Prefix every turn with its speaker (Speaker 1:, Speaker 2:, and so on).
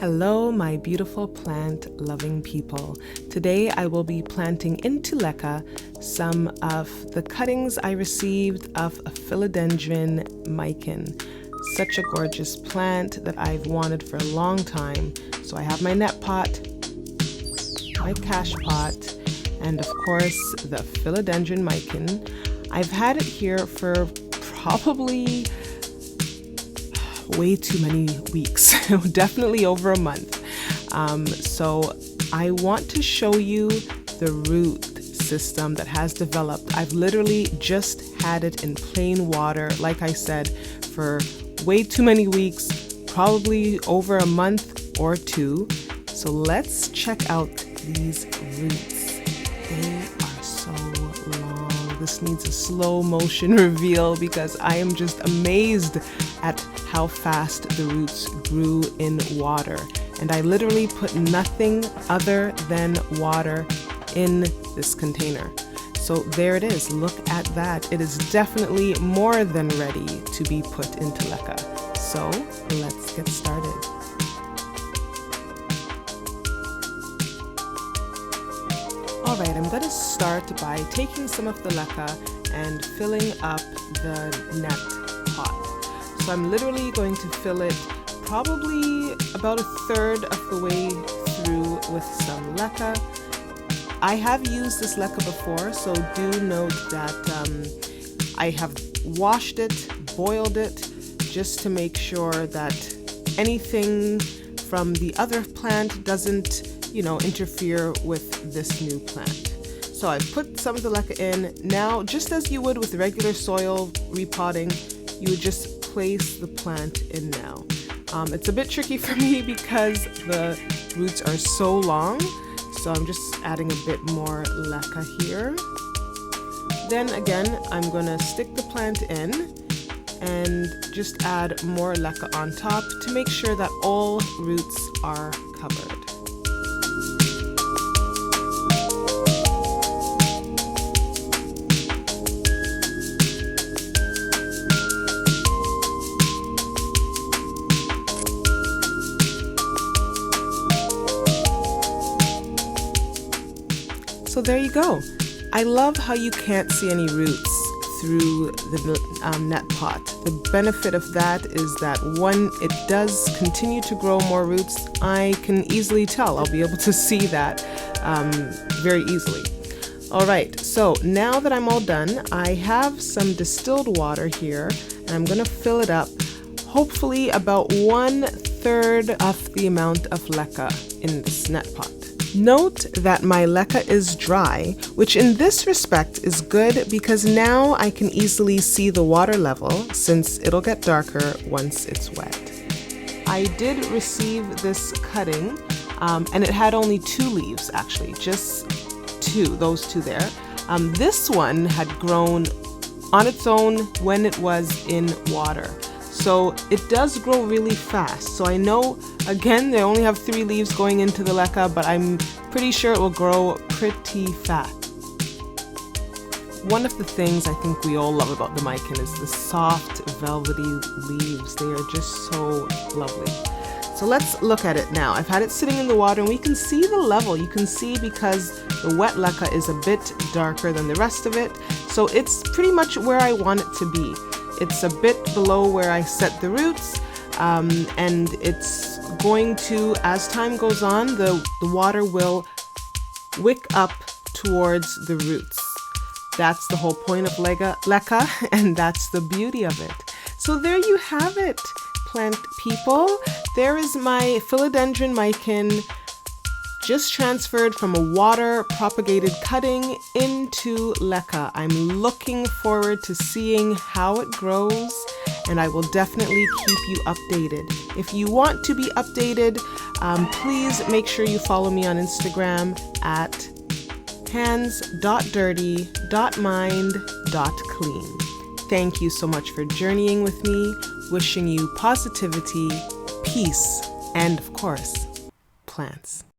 Speaker 1: Hello, my beautiful plant-loving people. Today I will be planting into LECA some of the cuttings I received of a philodendron micin. Such a gorgeous plant that I've wanted for a long time. So I have my net pot, my cash pot, and of course the philodendron micin. I've had it here for probably way too many weeks, definitely over a month. So I want to show you the root system that has developed. I've literally just had it in plain water, like I said, for way too many weeks, probably over a month or two. So let's check out these roots. They are so long. This needs a slow motion reveal because I am just amazed at how fast the roots grew in water. And I literally put nothing other than water in this container. So there it is. Look at that. It is definitely more than ready to be put into LECA. So let's get started. All right, I'm going to start by taking some of the LECA and filling up the net pot. So I'm literally going to fill it probably about a third of the way through with some LECA. I have used this LECA before, so do note that I have washed it, boiled it, just to make sure that anything from the other plant doesn't, interfere with this new plant. So I've put some of the LECA in. Now, just as you would with regular soil repotting, you would just place the plant in now. It's a bit tricky for me because the roots are so long, so I'm just adding a bit more LECA here. Then again, I'm gonna stick the plant in and just add more LECA on top to make sure that all roots are covered. So there you go. I love how you can't see any roots through the net pot. The benefit of that is that when it does continue to grow more roots, I can easily tell. I'll be able to see that very easily. All right, so now that I'm all done, I have some distilled water here, and I'm gonna fill it up, hopefully about 1/3 of the amount of LECA in this net pot. Note that my LECA is dry, which in this respect is good because now I can easily see the water level since it'll get darker once it's wet. I did receive this cutting and it had only 2 leaves actually, just 2, those 2 there. This one had grown on its own when it was in water. So it does grow really fast. So I know, again, they only have 3 leaves going into the LECA, but I'm pretty sure it will grow pretty fast. One of the things I think we all love about the micin is the soft, velvety leaves. They are just so lovely. So let's look at it now. I've had it sitting in the water and we can see the level. You can see because the wet LECA is a bit darker than the rest of it. So it's pretty much where I want it to be. It's a bit below where I set the roots, and it's going to, as time goes on, the water will wick up towards the roots. That's the whole point of LECA, and that's the beauty of it. So there you have it, plant people. There is my philodendron micin just transferred from a water propagated cutting into LECA. I'm looking forward to seeing how it grows, and I will definitely keep you updated. If you want to be updated, please make sure you follow me on Instagram at hands.dirty.mind.clean. Thank you so much for journeying with me, wishing you positivity, peace, and of course, plants.